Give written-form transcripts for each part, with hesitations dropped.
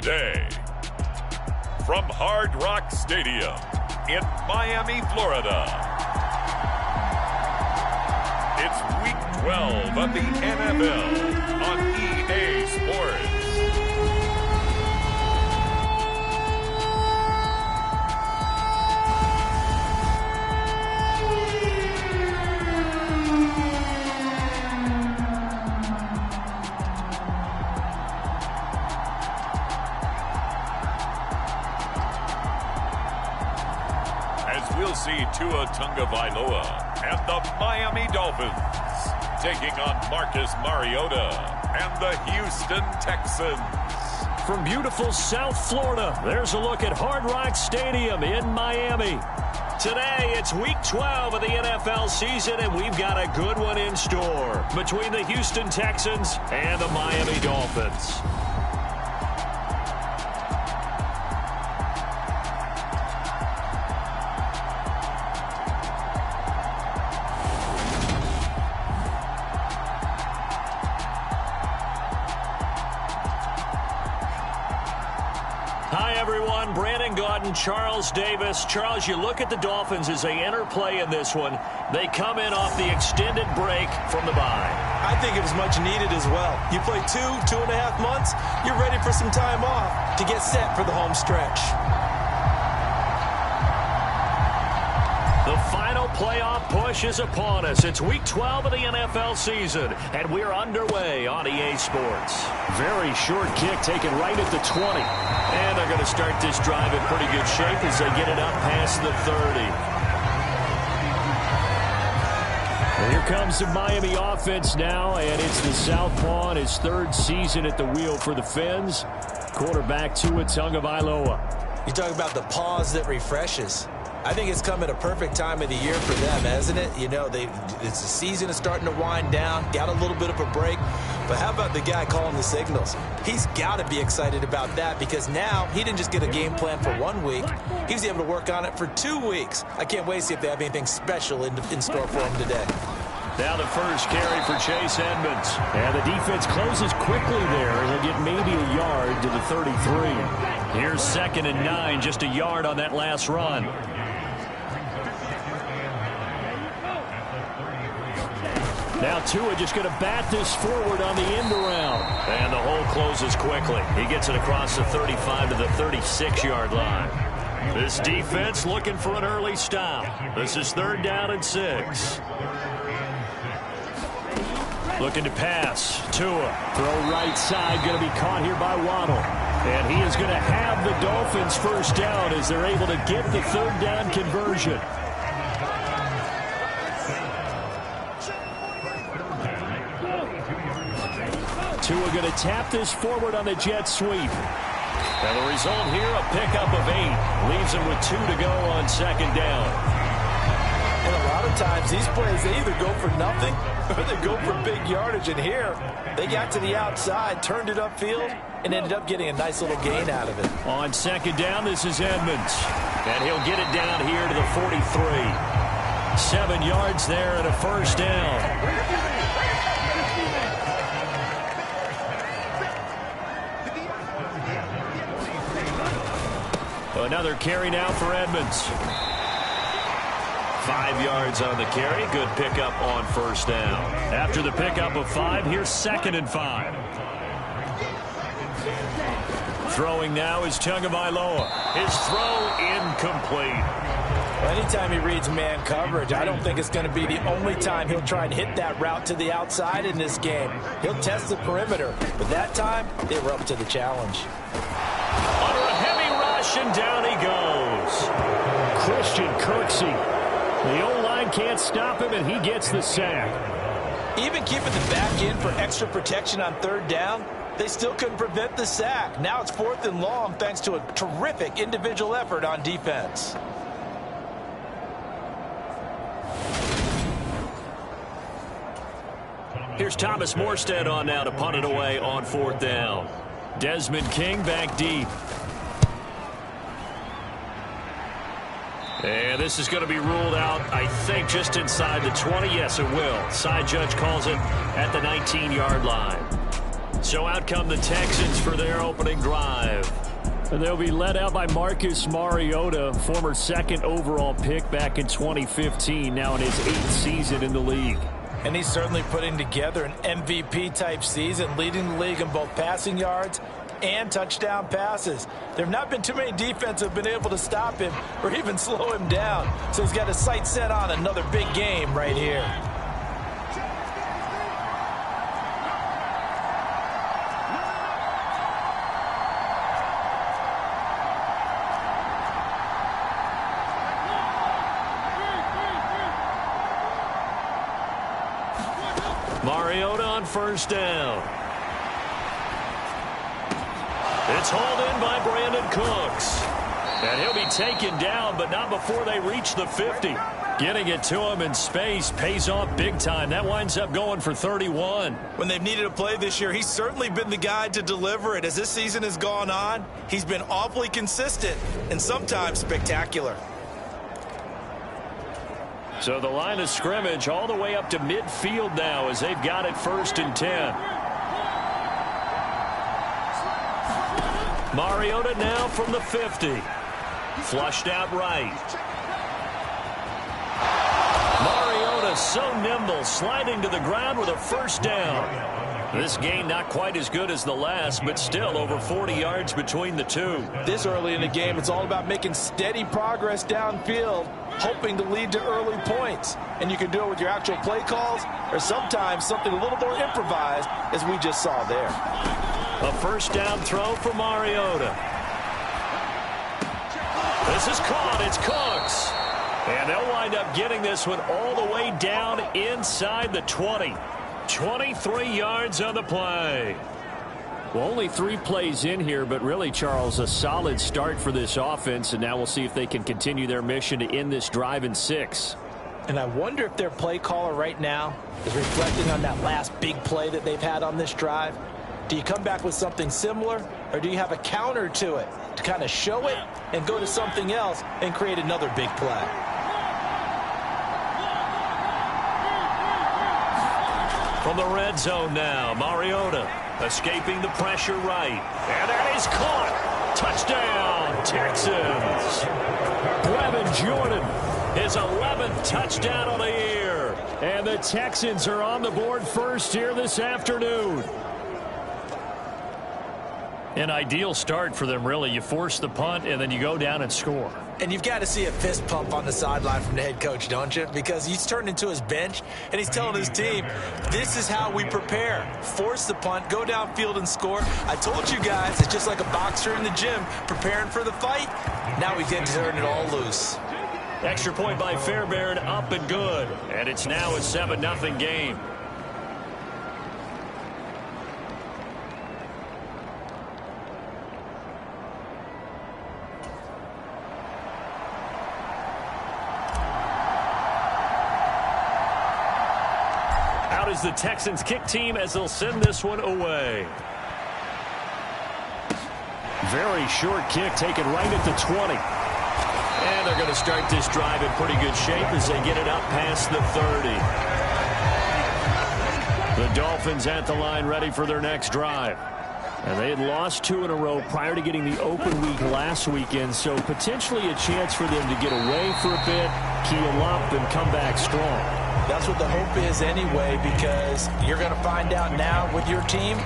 today. From Hard Rock Stadium in Miami, Florida, it's Week 12 of the NFL on EA Sports. We'll see Tua Tagovailoa and the Miami Dolphins taking on Marcus Mariota and the Houston Texans. From beautiful South Florida, there's a look at Hard Rock Stadium in Miami. Today, it's Week 12 of the NFL season, and we've got a good one in store between the Houston Texans and the Miami Dolphins. Hi, everyone. Brandon Gaudin, Charles Davis. Charles, you look at the Dolphins as they enter play in this one. They come in off the extended break from the bye. I think it was much needed as well. You play 2.5 months, you're ready for some time off to get set for the home stretch. The final playoff push is upon us. It's Week 12 of the NFL season, and we're underway on EA Sports. Very short kick taken right at the 20. And they're going to start this drive in pretty good shape as they get it up past the 30. And here comes the Miami offense now, and it's the Southpaw in his third season at the wheel for the Fins. Quarterback Tua Tagovailoa. You talk about the pause that refreshes. I think it's come at a perfect time of the year for them, hasn't it? You know, it's the season is starting to wind down, got a little bit of a break. But how about the guy calling the signals? He's got to be excited about that because now he didn't just get a game plan for 1 week. He was able to work on it for 2 weeks. I can't wait to see if they have anything special in store for him today. Now the first carry for Chase Edmonds. And the defense closes quickly there. He'll get maybe a yard to the 33. Here's 2nd and 9, just a yard on that last run. Now Tua just going to bat this forward on the end around. And the hole closes quickly. He gets it across the 35 to the 36-yard line. This defense looking for an early stop. This is 3rd down and 6. Looking to pass. Tua, throw right side, going to be caught here by Waddle. And he is going to have the Dolphins first down as they're able to get the 3rd down conversion. Tua going to tap this forward on the jet sweep. And the result here, a pickup of 8. Leaves him with 2 to go on 2nd down. And a lot of times these plays, they either go for nothing or they go for big yardage. And here, they got to the outside, turned it upfield, and ended up getting a nice little gain out of it. On 2nd down, this is Edmonds. And he'll get it down here to the 43. 7 yards there and a first down. Another carry now for Edmonds. 5 yards on the carry. Good pickup on first down. After the pickup of 5, here's 2nd and 5. Throwing now is Tagovailoa. His throw incomplete. Well, anytime he reads man coverage, I don't think it's going to be the only time he'll try and hit that route to the outside in this game. He'll test the perimeter, but that time, they were up to the challenge. Under a heavy rush, and down he goes. Christian Kirksey. The O-line can't stop him, and he gets the sack. Even keeping the back in for extra protection on 3rd down, they still couldn't prevent the sack. Now it's 4th and long thanks to a terrific individual effort on defense. Here's Thomas Morstead on now to punt it away on 4th down. Desmond King back deep. And this is going to be ruled out, I think, just inside the 20. Yes, it will. Side judge calls it at the 19-yard line. So out come the Texans for their opening drive. And they'll be led out by Marcus Mariota, former second overall pick back in 2015, now in his 8th season in the league. And he's certainly putting together an MVP-type season, leading the league in both passing yards and touchdown passes. There have not been too many defenses that have been able to stop him or even slow him down. So he's got his sights set on another big game right here. Mariota on first down. It's hauled in by Brandon Cooks. And he'll be taken down, but not before they reach the 50. Getting it to him in space pays off big time. That winds up going for 31. When they've needed a play this year, he's certainly been the guy to deliver it. As this season has gone on, he's been awfully consistent and sometimes spectacular. So the line of scrimmage all the way up to midfield now as they've got it 1st and 10. Mariota now from the 50. Flushed out right. Mariota so nimble, sliding to the ground with a first down. This game not quite as good as the last, but still over 40 yards between the two. This early in the game, it's all about making steady progress downfield, hoping to lead to early points. And you can do it with your actual play calls or sometimes something a little more improvised, as we just saw there. A first down throw for Mariota. This is caught. It's Cooks. And they'll wind up getting this one all the way down inside the 20. 23 yards on the play. Well, only 3 plays in here, but really, Charles, a solid start for this offense. And now we'll see if they can continue their mission to end this drive in 6. And I wonder if their play caller right now is reflecting on that last big play that they've had on this drive. Do you come back with something similar, or do you have a counter to it to kind of show it and go to something else and create another big play? From the red zone now, Mariota escaping the pressure right. And that is caught. Touchdown, Texans. Brevin Jordan, His 11th touchdown of the year. and the Texans are on the board first here this afternoon. An ideal start for them, really. You force the punt, and then you go down and score. And you've got to see a fist pump on the sideline from the head coach, don't you? Because he's turned into his bench, and he's telling his team, this is how we prepare. Force the punt, go downfield and score. I told you guys, it's just like a boxer in the gym preparing for the fight. Now we get to turn it all loose. Extra point by Fairbairn, up and good. And it's now a 7-0 game. Out is the Texans kick team as they'll send this one away. Very short kick taken right at the 20. And they're going to start this drive in pretty good shape as they get it up past the 30. The Dolphins at the line ready for their next drive. And they had lost 2 in a row prior to getting the open week last weekend, so potentially a chance for them to get away for a bit, keel up, and come back strong. That's what the hope is anyway, because you're going to find out now with your team,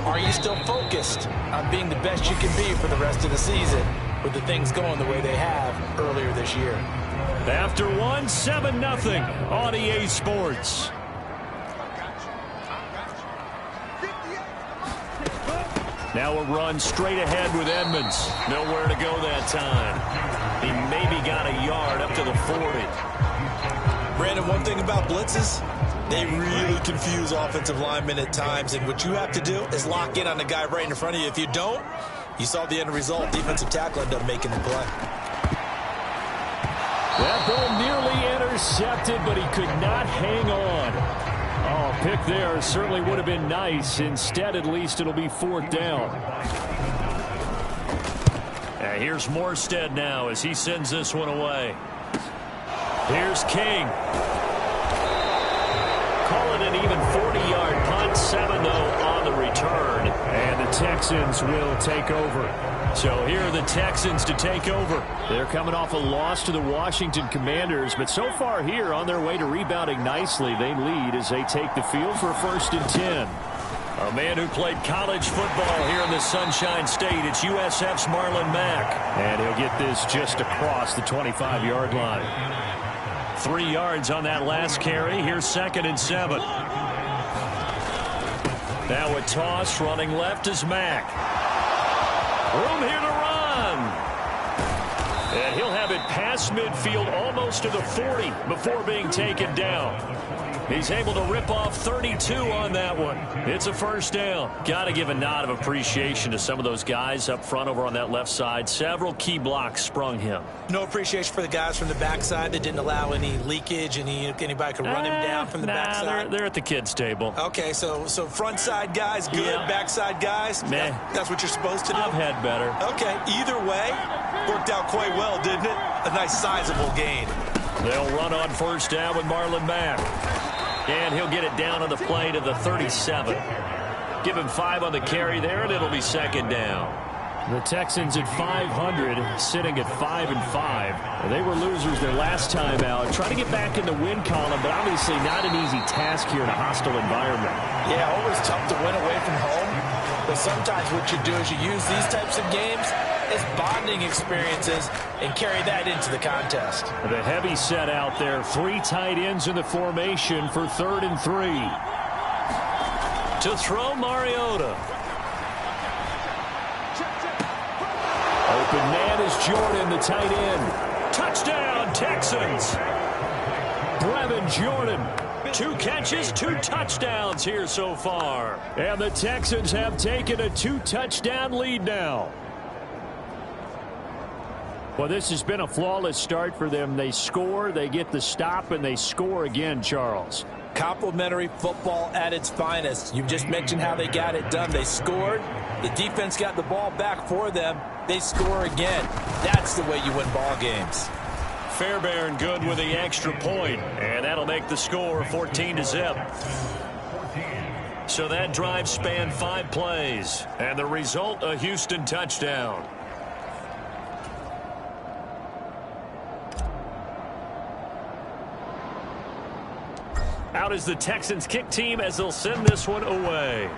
are you still focused on being the best you can be for the rest of the season with the things going the way they have earlier this year? After 1, 7-0 on EA Sports. Now a run straight ahead with Edmonds. Nowhere to go that time. He maybe got a yard up to the 40. Brandon, one thing about blitzes, they really confuse offensive linemen at times, and what you have to do is lock in on the guy right in front of you. If you don't, you saw the end result. Defensive tackle ended up making the play. That ball nearly intercepted, but he could not hang on. Oh, pick there certainly would have been nice. Instead, at least it'll be 4th down. Here's Morstead now as he sends this one away. Here's King. Call it an even 40-yard punt, 7-0 on the return. Texans will take over. So here are the Texans to take over. They're coming off a loss to the Washington Commanders, but so far here on their way to rebounding nicely. They lead as they take the field for 1st and 10. A man who played college football here in the Sunshine State. It's USF's Marlon Mack. And he'll get this just across the 25-yard line. 3 yards on that last carry. Here's 2nd and 7. Now a toss running left is Mack. Room here to run. And he'll have it past midfield almost to the 40 before being taken down. He's able to rip off 32 on that one. It's a 1st down. Got to give a nod of appreciation to some of those guys up front over on that left side. Several key blocks sprung him. No appreciation for the guys from the backside that didn't allow any leakage and anybody could run him down from the backside. They're at the kids' table. Okay, so front side guys good, backside guys, that's what you're supposed to do? I've had better. Okay, either way, worked out quite well, didn't it? A nice sizable gain. They'll run on 1st down with Marlon Mack. And he'll get it down on the play to the 37. Give him 5 on the carry there, and it'll be 2nd down. The Texans at 500, sitting at 5-5. They were losers their last time out. Trying to get back in the win column, but obviously not an easy task here in a hostile environment. Yeah, always tough to win away from home. But sometimes what you do is you use these types of games as bonding experiences and carry that into the contest. The heavy set out there. 3 tight ends in the formation for 3rd and 3. To throw, Mariota. Open man is Jordan, the tight end. Touchdown, Texans. Brevin Jordan. 2 catches, 2 touchdowns here so far. And the Texans have taken a 2-touchdown lead now. Well, this has been a flawless start for them. They score, they get the stop, and they score again, Charles. Complimentary football at its finest. You've just mentioned how they got it done. They scored. The defense got the ball back for them. They score again. That's the way you win ball games. Fairbairn good with the extra point, and that'll make the score 14-zip. So that drive spanned 5 plays, and the result, a Houston touchdown. Out is the Texans kick team as they'll send this one away.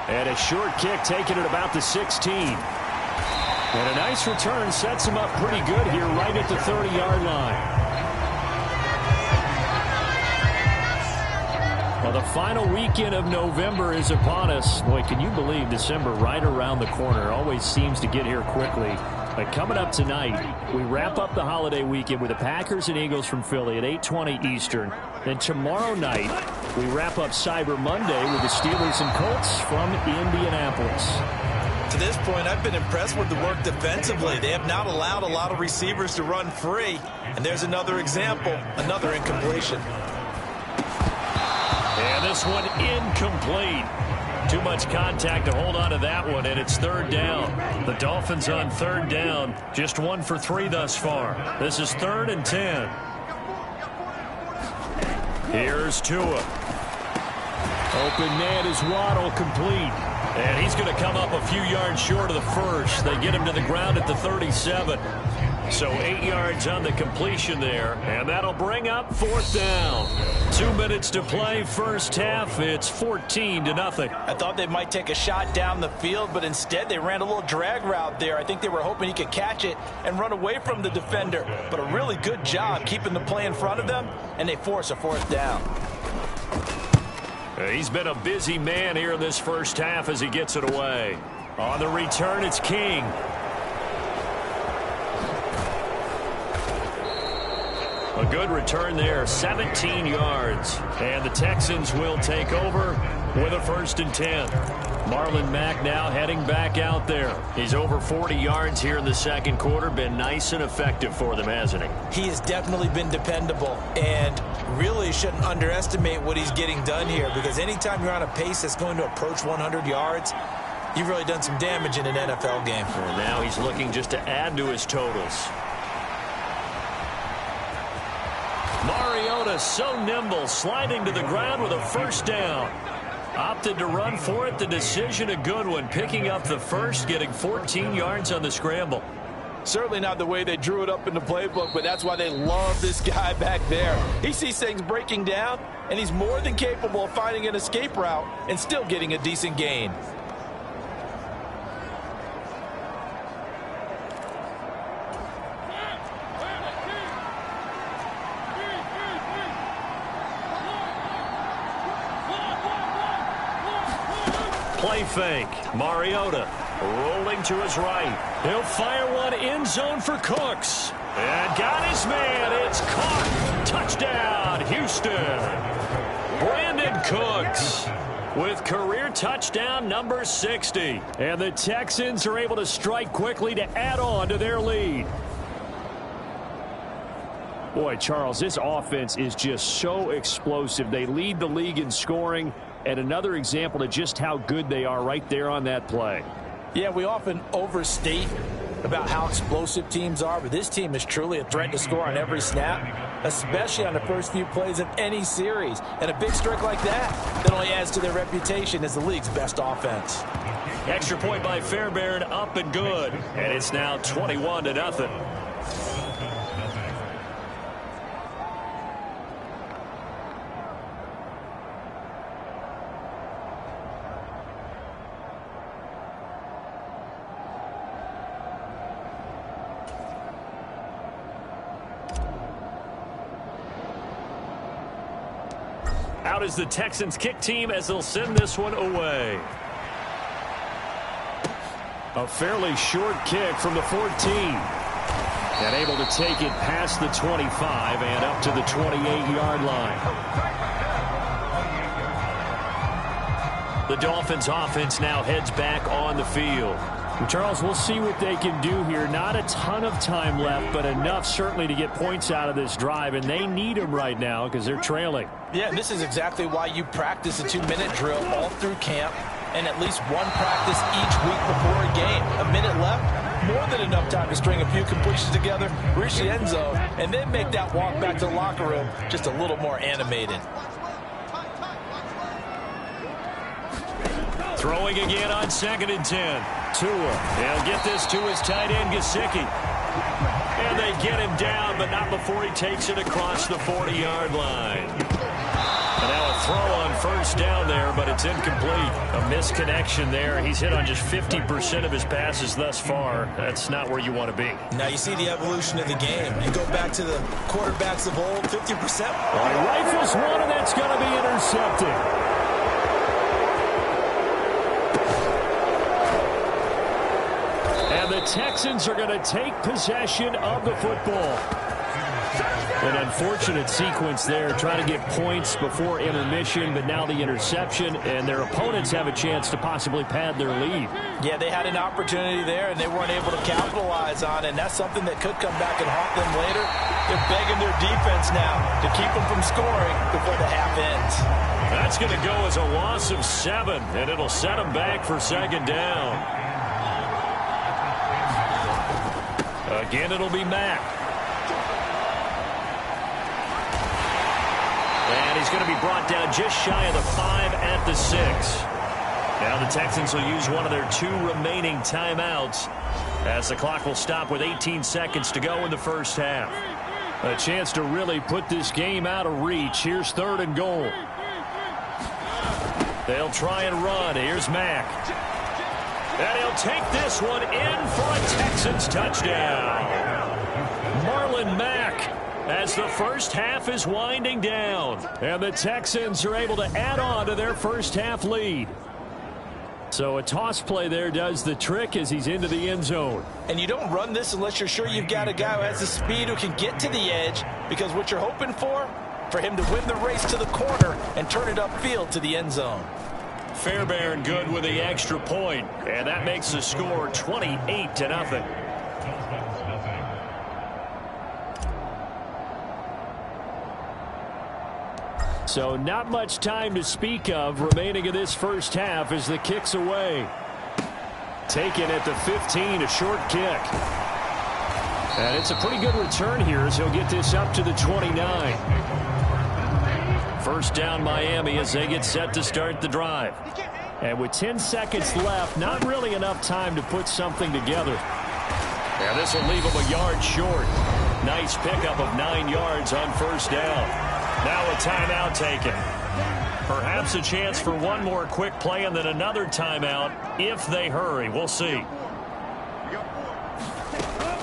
And a short kick taken at about the 16. And a nice return sets him up pretty good here right at the 30-yard line. Well, the final weekend of November is upon us. Boy, can you believe December right around the corner? Always seems to get here quickly. But coming up tonight, we wrap up the holiday weekend with the Packers and Eagles from Philly at 8:20 Eastern. Then tomorrow night, we wrap up Cyber Monday with the Steelers and Colts from Indianapolis. To this point, I've been impressed with the work defensively. They have not allowed a lot of receivers to run free. And there's another example, another incompletion. And this one incomplete. Too much contact to hold on to that one, and it's 3rd down. The Dolphins on 3rd down, just 1 for 3 thus far. This is 3rd and 10. Here's Tua. Open man is Waddle, complete. And he's going to come up a few yards short of the first. They get him to the ground at the 37. So 8 yards on the completion there, and that'll bring up 4th down. 2 minutes to play, first half. It's 14-0. I thought they might take a shot down the field, but instead they ran a little drag route there. I think they were hoping he could catch it and run away from the defender. But a really good job keeping the play in front of them, and they force a 4th down. He's been a busy man here in this first half as he gets it away. On the return, it's King. A good return there, 17 yards. And the Texans will take over with a 1st and 10. Marlon Mack now heading back out there. He's over 40 yards here in the second quarter. Been nice and effective for them, hasn't he? He has definitely been dependable and really shouldn't underestimate what he's getting done here, because anytime you're on a pace that's going to approach 100 yards, you've really done some damage in an NFL game. And now he's looking just to add to his totals. Mariota so nimble, sliding to the ground with a 1st down. Opted to run for it. The decision a good one. Picking up the first, getting 14 yards on the scramble. Certainly not the way they drew it up in the playbook, but that's why they love this guy back there. He sees things breaking down, and he's more than capable of finding an escape route and still getting a decent gain. Play fake. Mariota rolling to his right. He'll fire one end zone for Cooks. And got his man. It's caught. Touchdown, Houston. Brandon Cooks with career touchdown number 60. And the Texans are able to strike quickly to add on to their lead. Boy, Charles, this offense is just so explosive. They lead the league in scoring. And another example of just how good they are right there on that play. Yeah, we often overstate about how explosive teams are, but this team is truly a threat to score on every snap, especially on the first few plays of any series. And a big streak like that only adds to their reputation as the league's best offense. Extra point by Fairbairn, up and good. And it's now 21-0. Out is the Texans kick team as they'll send this one away. A fairly short kick from the 14. And able to take it past the 25 and up to the 28-yard line. The Dolphins offense now heads back on the field. Charles, we'll see what they can do here. Not a ton of time left, but enough certainly to get points out of this drive, and they need them right now because they're trailing. Yeah, this is exactly why you practice a 2-minute drill all through camp and at least one practice each week before a game. A minute left, more than enough time to string a few completions together, reach the end zone, and then make that walk back to the locker room just a little more animated. Throwing again on 2nd and 10. Tua. He'll get this to his tight end, Gesicki. And they get him down, but not before he takes it across the 40-yard line. And now a throw on first down there, but it's incomplete. A misconnection there. He's hit on just 50% of his passes thus far. That's not where you want to be. Now you see the evolution of the game. You go back to the quarterbacks of old, 50%. He rifles one, and that's going to be intercepted. The Texans are going to take possession of the football. An unfortunate sequence there, trying to get points before intermission, but now the interception, and their opponents have a chance to possibly pad their lead. Yeah, they had an opportunity there, and they weren't able to capitalize on it, and that's something that could come back and haunt them later. They're begging their defense now to keep them from scoring before the half ends. That's going to go as a loss of 7, and it'll set them back for 2nd down. Again, it'll be Mack. And he's going to be brought down just shy of the 5 at the 6. Now the Texans will use one of their 2 remaining timeouts as the clock will stop with 18 seconds to go in the first half. A chance to really put this game out of reach. Here's 3rd and goal. They'll try and run. Here's Mack. And he'll take this one in for a Texans touchdown. Marlon Mack as the first half is winding down. And the Texans are able to add on to their first half lead. So a toss play there does the trick as he's into the end zone. And you don't run this unless you're sure you've got a guy who has the speed who can get to the edge, because what you're hoping for him to win the race to the corner and turn it upfield to the end zone. Fairbairn good with the extra point, and that makes the score 28-0. So not much time to speak of remaining in this first half as the kick's away. Taken at the 15, a short kick. And it's a pretty good return here as he'll get this up to the 29. First down Miami as they get set to start the drive. And with 10 seconds left, not really enough time to put something together. And this will leave them a yard short. Nice pickup of 9 yards on first down. Now a timeout taken. Perhaps a chance for one more quick play and then another timeout if they hurry. We'll see.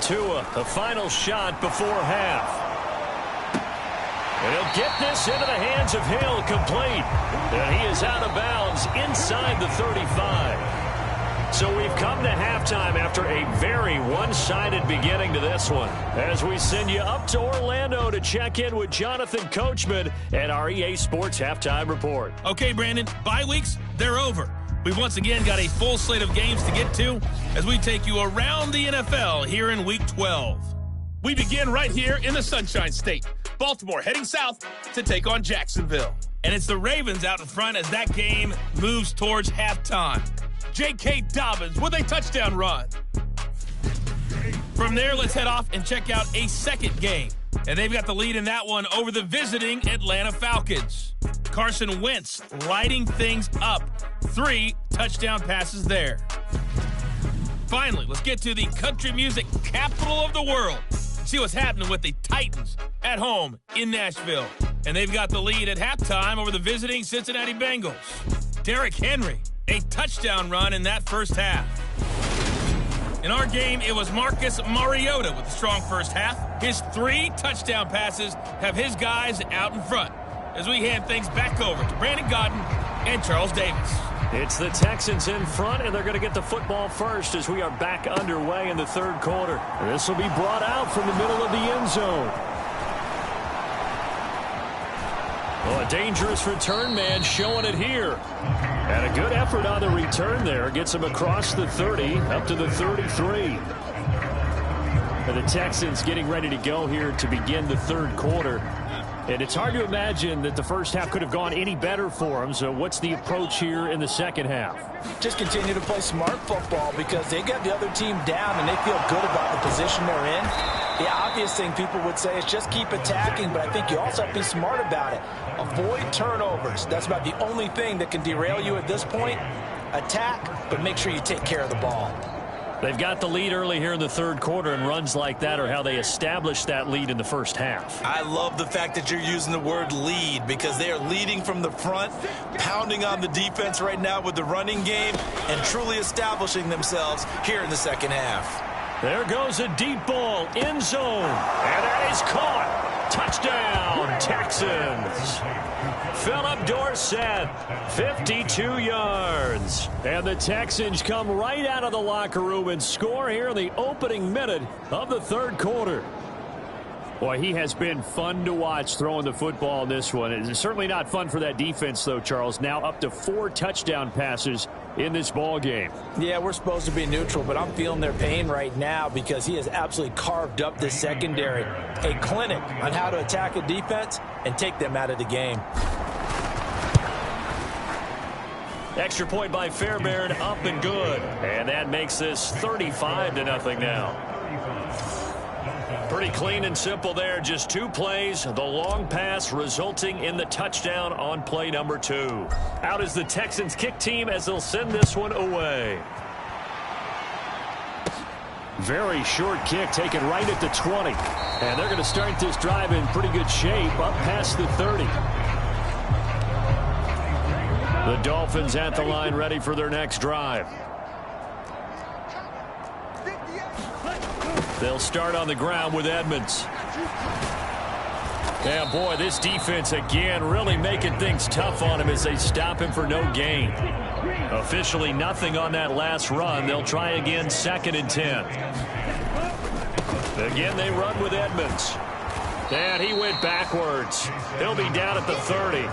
Tua, the final shot before half. And he'll get this into the hands of Hill, complete. And he is out of bounds inside the 35. So we've come to halftime after a very one-sided beginning to this one. As we send you up to Orlando to check in with Jonathan Coachman at our EA Sports Halftime Report. Okay, Brandon, bye weeks, they're over. We've once again got a full slate of games to get to as we take you around the NFL here in Week 12. We begin right here in the Sunshine State. Baltimore heading south to take on Jacksonville. And it's the Ravens out in front as that game moves towards halftime. J.K. Dobbins with a touchdown run. From there, let's head off and check out a second game. And they've got the lead in that one over the visiting Atlanta Falcons. Carson Wentz lighting things up. 3 touchdown passes there. Finally, let's get to the country music capital of the world. See what's happening with the Titans at home in Nashville. And they've got the lead at halftime over the visiting Cincinnati Bengals. Derrick Henry, a touchdown run in that first half. In our game, it was Marcus Mariota with a strong first half. His 3 touchdown passes have his guys out in front as we hand things back over to Brandon Godden and Charles Davis. It's the Texans in front, and they're going to get the football first as we are back underway in the third quarter. This will be brought out from the middle of the end zone. Well, a dangerous return man showing it here. And a good effort on the return there. Gets him across the 30, up to the 33. And the Texans getting ready to go here to begin the third quarter. And it's hard to imagine that the first half could have gone any better for them. So what's the approach here in the second half? Just continue to play smart football because they got the other team down and they feel good about the position they're in. The obvious thing people would say is just keep attacking, but I think you also have to be smart about it. Avoid turnovers. That's about the only thing that can derail you at this point. Attack, but make sure you take care of the ball. They've got the lead early here in the third quarter, and runs like that are how they established that lead in the first half. I love the fact that you're using the word lead because they are leading from the front, pounding on the defense right now with the running game, and truly establishing themselves here in the second half. There goes a deep ball, end zone, and that is caught. Touchdown, Texans. Philip Dorsett, 52 yards. And the Texans come right out of the locker room and score here in the opening minute of the third quarter. Boy, he has been fun to watch throwing the football in this one. It's certainly not fun for that defense, though, Charles. Now up to 4 touchdown passes in this ball game. Yeah, we're supposed to be neutral, but I'm feeling their pain right now because he has absolutely carved up this secondary. A clinic on how to attack a defense and take them out of the game. Extra point by Fairbairn, up and good. And that makes this 35-0 now. Pretty clean and simple there. Just 2 plays. The long pass resulting in the touchdown on play number 2. Out is the Texans kick team as they'll send this one away. Very short kick taken right at the 20. And they're going to start this drive in pretty good shape up past the 30. The Dolphins at the line ready for their next drive. They'll start on the ground with Edmonds. Yeah, boy, this defense again really making things tough on him as they stop him for no gain. Officially nothing on that last run. They'll try again, 2nd and 10. Again, they run with Edmonds. And he went backwards. He'll be down at the 30.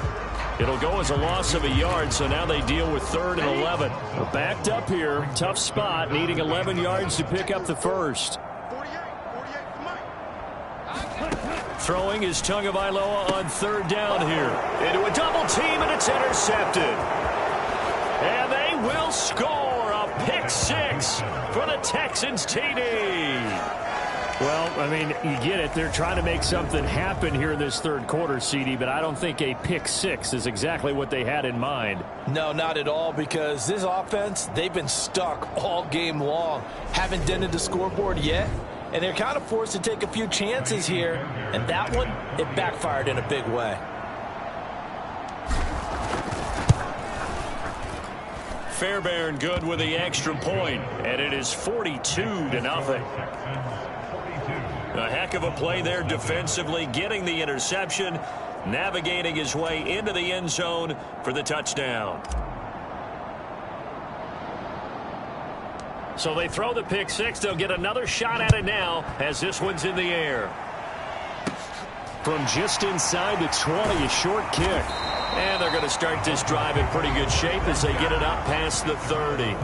It'll go as a loss of a yard, so now they deal with 3rd and 11. Well, backed up here, tough spot, needing 11 yards to pick up the first. Throwing is Tagovailoa on 3rd down here. Into a double team, and it's intercepted. And they will score a pick 6 for the Texans TD. Well, I mean, you get it. They're trying to make something happen here in this third quarter, CD, but I don't think a pick six is exactly what they had in mind. No, not at all, because this offense, they've been stuck all game long. Haven't dented the scoreboard yet, and they're kind of forced to take a few chances here, and that one, it backfired in a big way. Fairbairn good with the extra point, and it is 42-0. A heck of a play there defensively, getting the interception, navigating his way into the end zone for the touchdown. So they throw the pick six. They'll get another shot at it now as this one's in the air. From just inside the 20, a short kick. And they're going to start this drive in pretty good shape as they get it up past the 30.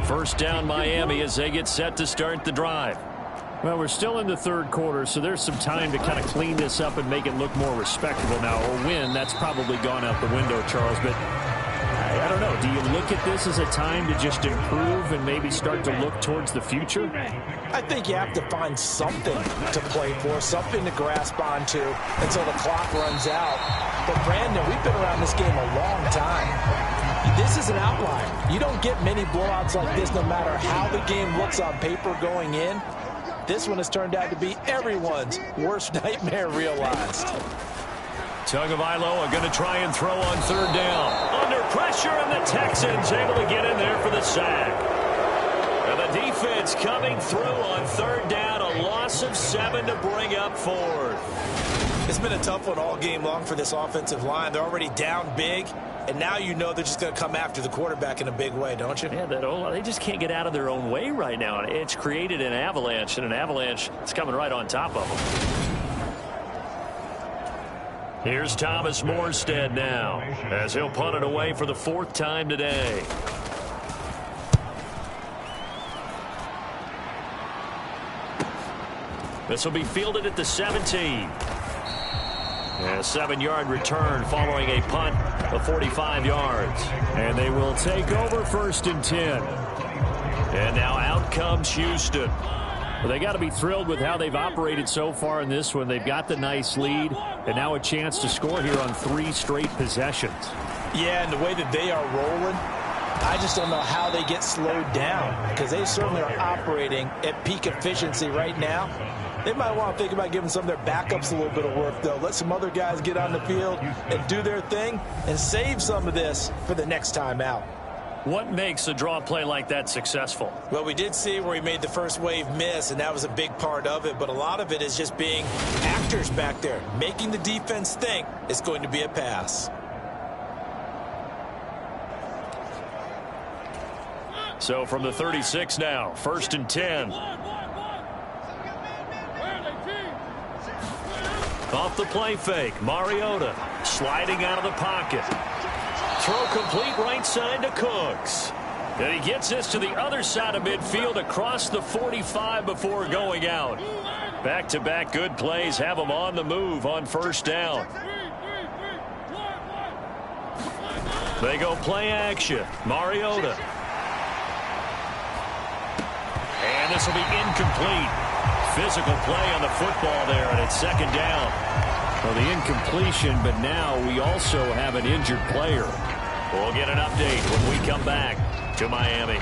First down Miami as they get set to start the drive. Well, we're still in the third quarter, so there's some time to kind of clean this up and make it look more respectable now. A win, that's probably gone out the window, Charles, but I don't know. Do you look at this as a time to just improve and maybe start to look towards the future? I think you have to find something to play for, something to grasp onto until the clock runs out. But, Brandon, we've been around this game a long time. This is an outlier. You don't get many blowouts like this no matter how the game looks on paper going in. This one has turned out to be everyone's worst nightmare realized. Tagovailoa going to try and throw on third down. Under pressure, and the Texans able to get in there for the sack. And the defense coming through on third down. A loss of 7 to bring up fourth. It's been a tough one all game long for this offensive line. They're already down big, and now you know they're just going to come after the quarterback in a big way, don't you? Yeah, they just can't get out of their own way right now. It's created an avalanche, and an avalanche is coming right on top of them. Here's Thomas Morstead now as he'll punt it away for the fourth time today. This will be fielded at the 17. A 7-yard return following a punt of 45 yards. And they will take over first and 10. And now out comes Houston. Well, they got to be thrilled with how they've operated so far in this one. They've got the nice lead, and now a chance to score here on 3 straight possessions. Yeah, and the way that they are rolling, I just don't know how they get slowed down, because they certainly are operating at peak efficiency right now. They might want to think about giving some of their backups a little bit of work, though. Let some other guys get on the field and do their thing and save some of this for the next time out. What makes a draw play like that successful? Well, we did see where he made the first wave miss, and that was a big part of it. But a lot of it is just being actors back there, making the defense think it's going to be a pass. So from the 36 now, first and 10. Off the play fake, Mariota sliding out of the pocket. Throw complete right side to Cooks. And he gets this to the other side of midfield across the 45 before going out. Back-to-back good plays have him on the move on first down. They go play action. Mariota. And this will be incomplete. Physical play on the football there, and it's second down. Well, the incompletion, but now we also have an injured player. We'll get an update when we come back to Miami.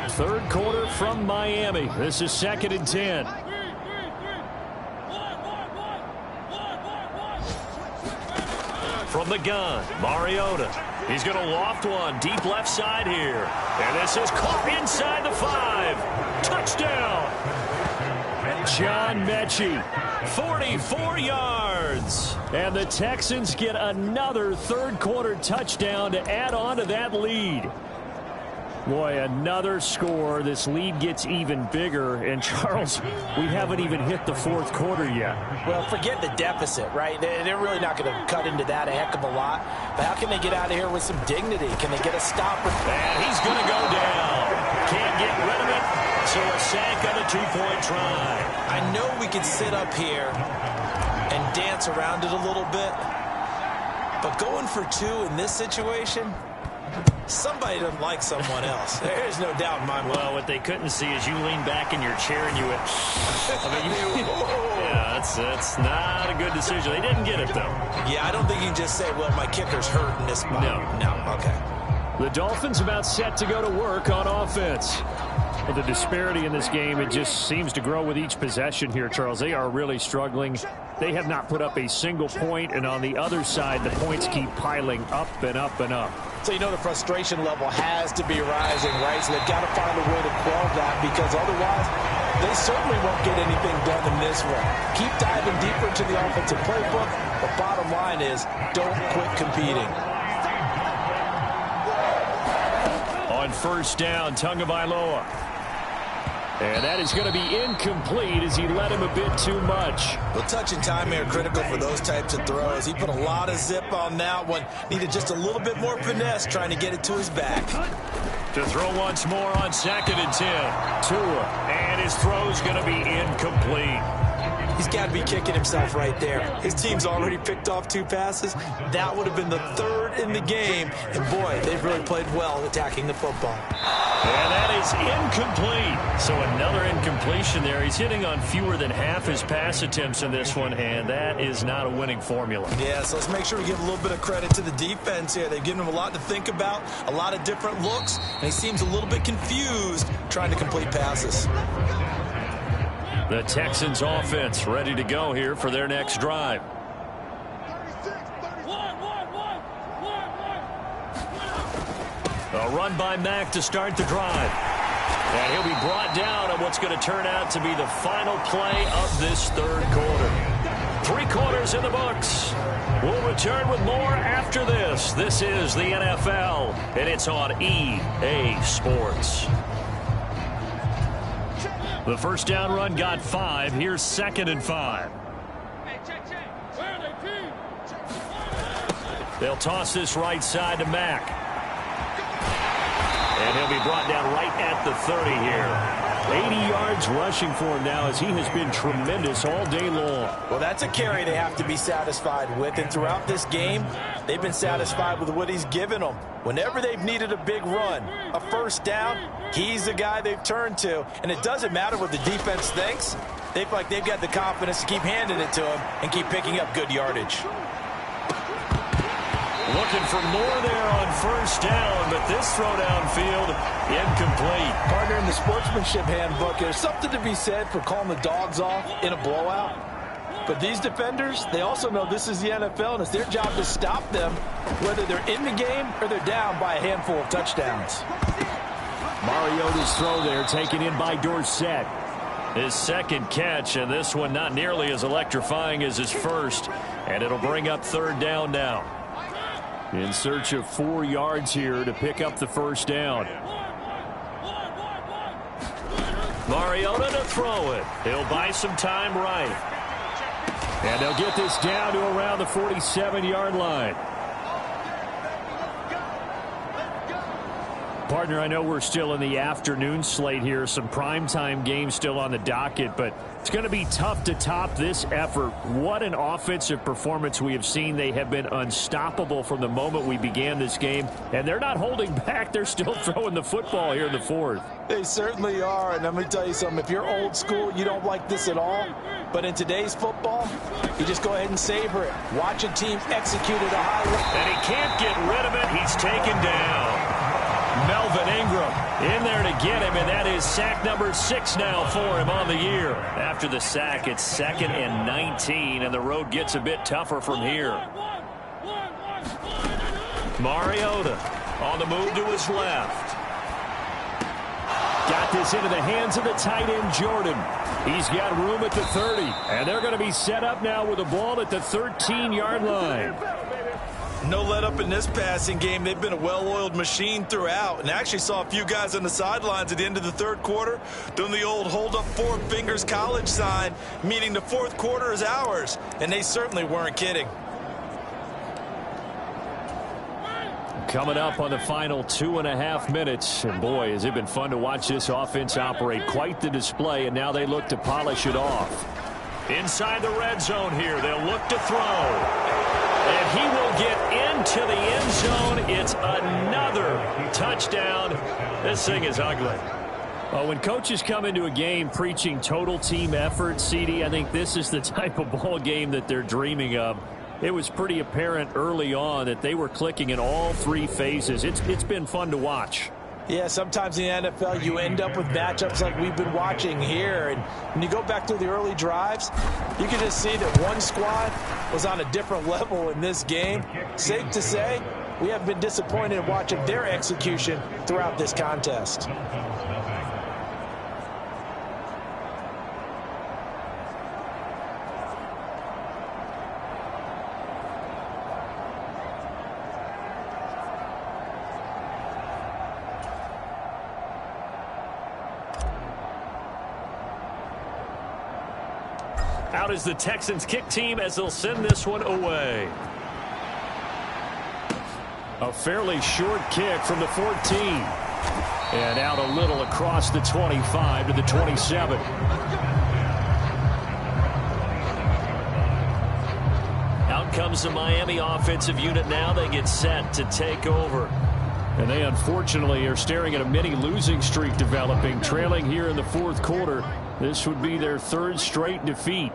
Third quarter from Miami. This is second and 10. From the gun, Mariota. He's going to loft one deep left side here. And this is caught inside the 5. Touchdown. John Mechie. 44 yards. And the Texans get another third quarter touchdown to add on to that lead. Boy, another score. This lead gets even bigger. And, Charles, we haven't even hit the fourth quarter yet. Well, forget the deficit, right? They're really not going to cut into that a heck of a lot. But how can they get out of here with some dignity? Can they get a stop? And he's going to go down. Can't get rid of it. So a sack on a two-point try. I know we could sit up here and dance around it a little bit. But going for two in this situation, somebody doesn't like someone else. There's no doubt in my mind. Well, what they couldn't see is you lean back in your chair and you went, yeah, that's not a good decision. They didn't get it, though. Yeah, I don't think you can just say, well, my kicker's hurt in this spot. No, okay. The Dolphins about set to go to work on offense. Well, the disparity in this game, it just seems to grow with each possession here, Charles. They are really struggling. They have not put up a single point, and on the other side, the points keep piling up and up and up. So you know the frustration level has to be rising, right? So they've got to find a way to quell that, because otherwise they certainly won't get anything done in this one. Keep diving deeper into the offensive playbook, but bottom line is don't quit competing. On first down, Tagovailoa. And that is going to be incomplete as he led him a bit too much. Well, touch and time are critical for those types of throws. He put a lot of zip on that one. Needed just a little bit more finesse trying to get it to his back. To throw once more on 2nd and 10. Tua. And his throw's going to be incomplete. He's got to be kicking himself right there. His team's already picked off 2 passes. That would have been the 3rd in the game. And, boy, they've really played well attacking the football. And that is incomplete. So another incompletion there. He's hitting on fewer than half his pass attempts in this one, and that is not a winning formula. Yeah, so let's make sure we give a little bit of credit to the defense here. They've given him a lot to think about, a lot of different looks, and he seems a little bit confused trying to complete passes. The Texans offense ready to go here for their next drive. A run by Mack to start the drive. And he'll be brought down on what's going to turn out to be the final play of this 3rd quarter. 3 quarters in the books. We'll return with more after this. This is the NFL, and it's on EA Sports. The first down run got 5. Here's 2nd and 5. They'll toss this right side to Mack. And he'll be brought down right at the 30 here. 80 yards rushing for him now as he has been tremendous all day long. Well, that's a carry they have to be satisfied with. And throughout this game, they've been satisfied with what he's given them. Whenever they've needed a big run, a first down, he's the guy they've turned to. And it doesn't matter what the defense thinks. They feel like they've got the confidence to keep handing it to him and keep picking up good yardage. Looking for more there on first down, but this throw downfield, incomplete. Partner, in the sportsmanship handbook, there's something to be said for calling the dogs off in a blowout. But these defenders, they also know this is the NFL, and it's their job to stop them, whether they're in the game or they're down by a handful of touchdowns. Mariota's throw there taken in by Dorsett. His 2nd catch, and this one not nearly as electrifying as his first. And it'll bring up 3rd down now. In search of 4 yards here to pick up the first down. Mariota to throw it. He'll buy some time right. And they'll get this down to around the 47-yard line. Partner, I know we're still in the afternoon slate here. Some primetime games still on the docket, but it's going to be tough to top this effort. What an offensive performance we have seen. They have been unstoppable from the moment we began this game, and they're not holding back. They're still throwing the football here in the 4th. They certainly are, and let me tell you something. If you're old school, you don't like this at all. But in today's football, you just go ahead and savor it. Watch a team execute at a high level. And he can't get rid of it. He's taken down. Melvin Ingram in there to get him, and that is sack number 6 now for him on the year. After the sack, it's 2nd and 19, and the road gets a bit tougher from here. Mariota on the move to his left. Got this into the hands of the tight end, Jordan. He's got room at the 30, and they're going to be set up now with the ball at the 13-yard line. No let up in this passing game. They've been a well-oiled machine throughout, and actually saw a few guys on the sidelines at the end of the third quarter doing the old hold up four fingers college sign, meaning the fourth quarter is ours, and they certainly weren't kidding. Coming up on the final 2.5 minutes, and boy, has it been fun to watch this offense operate. Quite the display, and now they look to polish it off. Inside the red zone here, they'll look to throw. And he will get into the end zone. It's another touchdown. This thing is ugly. Well, when coaches come into a game preaching total team effort, CD, I think this is the type of ball game that they're dreaming of. It was pretty apparent early on that they were clicking in all three phases. It's been fun to watch. Yeah, sometimes in the NFL you end up with matchups like we've been watching here. And when you go back through the early drives, you can just see that one squad was on a different level in this game. Safe to say, we have been disappointed in watching their execution throughout this contest. Out is the Texans kick team as they'll send this one away. A fairly short kick from the 14. And out a little across the 25 to the 27. Out comes the Miami offensive unit now. They get set to take over. And they unfortunately are staring at a mini losing streak developing, trailing here in the fourth quarter. This would be their third straight defeat.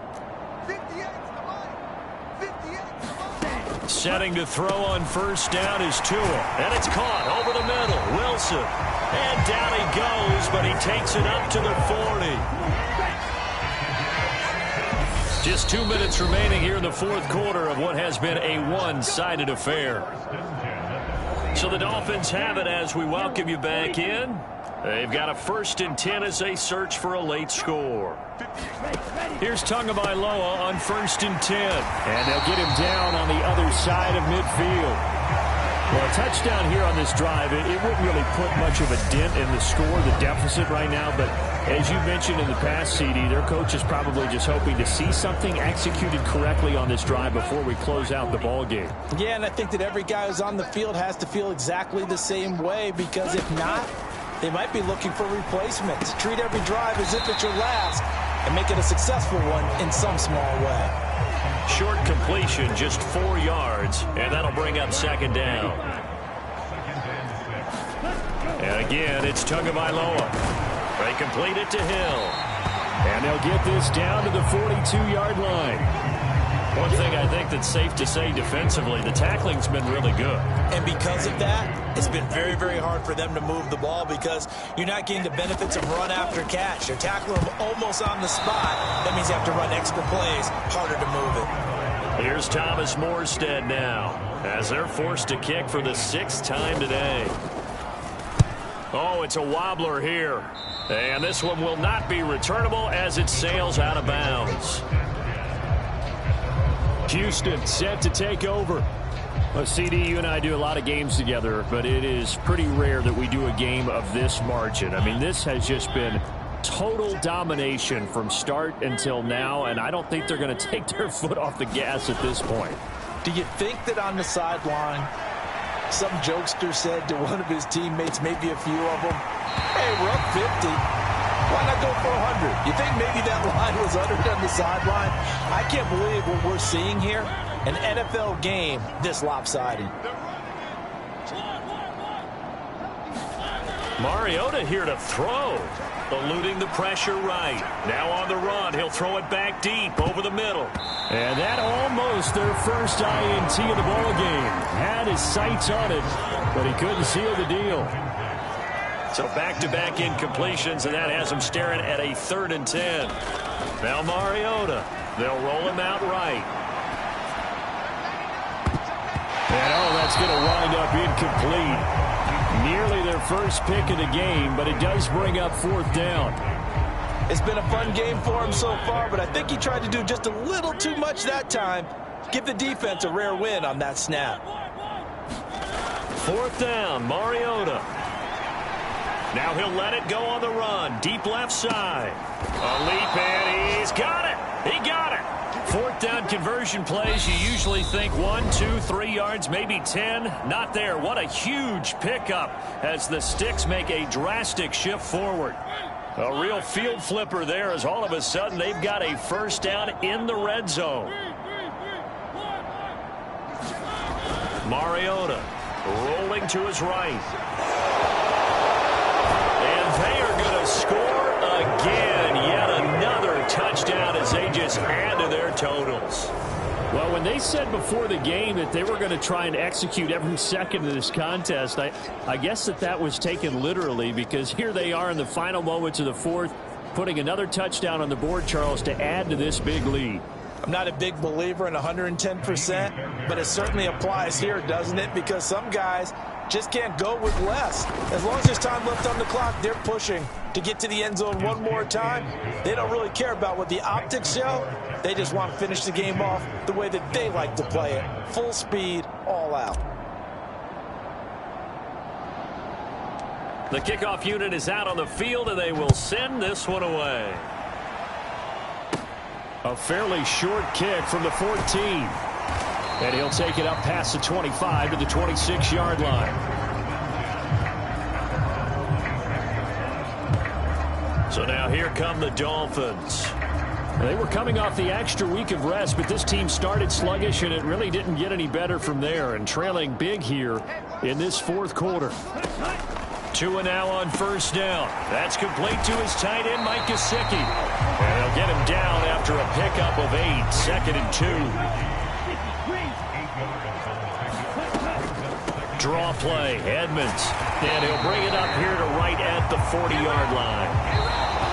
Setting to throw on first down is Tua. And it's caught over the middle. Wilson. And down he goes, but he takes it up to the 40. Just 2 minutes remaining here in the fourth quarter of what has been a one-sided affair. So the Dolphins have it as we welcome you back in. They've got a 1st and 10 as they search for a late score. Here's Tagovailoa on 1st and 10. And they'll get him down on the other side of midfield. Well, a touchdown here on this drive, it wouldn't really put much of a dent in the score, the deficit right now. But as you mentioned in the past, CD, their coach is probably just hoping to see something executed correctly on this drive before we close out the ball game. Yeah, and I think that every guy who's on the field has to feel exactly the same way, because if not, they might be looking for replacements. Treat every drive as if it's your last and make it a successful one in some small way. Short completion, just 4 yards, and that'll bring up 2nd down. And again, it's Tagovailoa. They complete it to Hill. And they'll get this down to the 42-yard line. One thing I think that's safe to say defensively, the tackling's been really good. And because of that, it's been very, very hard for them to move the ball, because you're not getting the benefits of run after catch. You're tackling them almost on the spot. That means you have to run extra plays, harder to move it. Here's Thomas Morstead now, as they're forced to kick for the 6th time today. Oh, it's a wobbler here. And this one will not be returnable as it sails out of bounds. Houston set to take over. Well, CD, you and I do a lot of games together, but it is pretty rare that we do a game of this margin. I mean, this has just been total domination from start until now, and I don't think they're going to take their foot off the gas at this point. Do you think that on the sideline, some jokester said to one of his teammates, maybe a few of them, hey, we're up 50. Why not go for 100? You think maybe that line was uttered on the sideline? I can't believe what we're seeing here. An NFL game this lopsided. Mariota here to throw. Eluding the pressure right. Now on the run. He'll throw it back deep over the middle. And that almost their first INT of the ball game. Had his sights on it, but he couldn't seal the deal. So back-to-back incompletions, and that has him staring at a 3rd and 10. Now Mariota. They'll roll him out right. And oh, that's going to wind up incomplete. Nearly their first pick of the game, but it does bring up 4th down. It's been a fun game for him so far, but I think he tried to do just a little too much that time. Give the defense a rare win on that snap. 4th down, Mariota. Now he'll let it go on the run. Deep left side. A leap, and he's got it. He got it. 4th down conversion plays, you usually think 1, 2, 3 yards, maybe 10. Not there. What a huge pickup as the Sticks make a drastic shift forward. A real field flipper there as all of a sudden they've got a 1st down in the red zone. Mariota rolling to his right. And they are going to score again. Yet another touchdown as they just add to their totals. Well, when they said before the game that they were going to try and execute every second of this contest, I guess that was taken literally, because here they are in the final moments of the 4th, putting another touchdown on the board, Charles, to add to this big lead. I'm not a big believer in 110%, but it certainly applies here, doesn't it? Because some guys just can't go with less. As long as there's time left on the clock, they're pushing to get to the end zone one more time. They don't really care about what the optics show. They just want to finish the game off the way that they like to play it. Full speed, all out. The kickoff unit is out on the field, and they will send this one away. A fairly short kick from the 14. And he'll take it up past the 25 to the 26-yard line. So now here come the Dolphins. They were coming off the extra week of rest, but this team started sluggish, and it really didn't get any better from there, and trailing big here in this 4th quarter. Tua now on 1st down. That's complete to his tight end, Mike Gesicki. And they'll get him down after a pickup of 8, 2nd and 2. Draw play, Edmonds. And he'll bring it up here to right at the 40-yard line.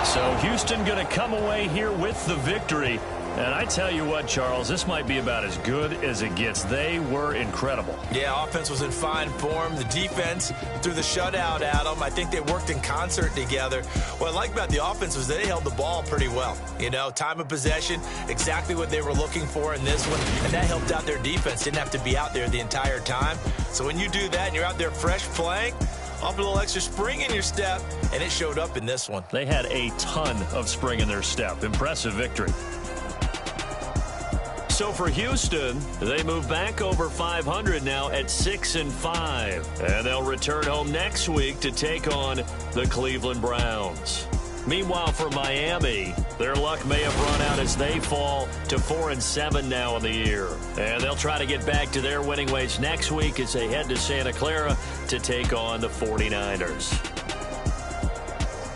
So Houston going to come away here with the victory. And I tell you what, Charles, this might be about as good as it gets. They were incredible. Yeah, offense was in fine form. The defense threw the shutout at them. I think they worked in concert together. What I like about the offense was they held the ball pretty well. You know, time of possession, exactly what they were looking for in this one. And that helped out their defense. Didn't have to be out there the entire time. So when you do that and you're out there fresh playing, off a little extra spring in your step, and it showed up in this one. They had a ton of spring in their step. Impressive victory. So for Houston, they move back over 500 now at 6-5. And they'll return home next week to take on the Cleveland Browns. Meanwhile, for Miami, their luck may have run out as they fall to 4-7 now in the year. And they'll try to get back to their winning ways next week as they head to Santa Clara to take on the 49ers.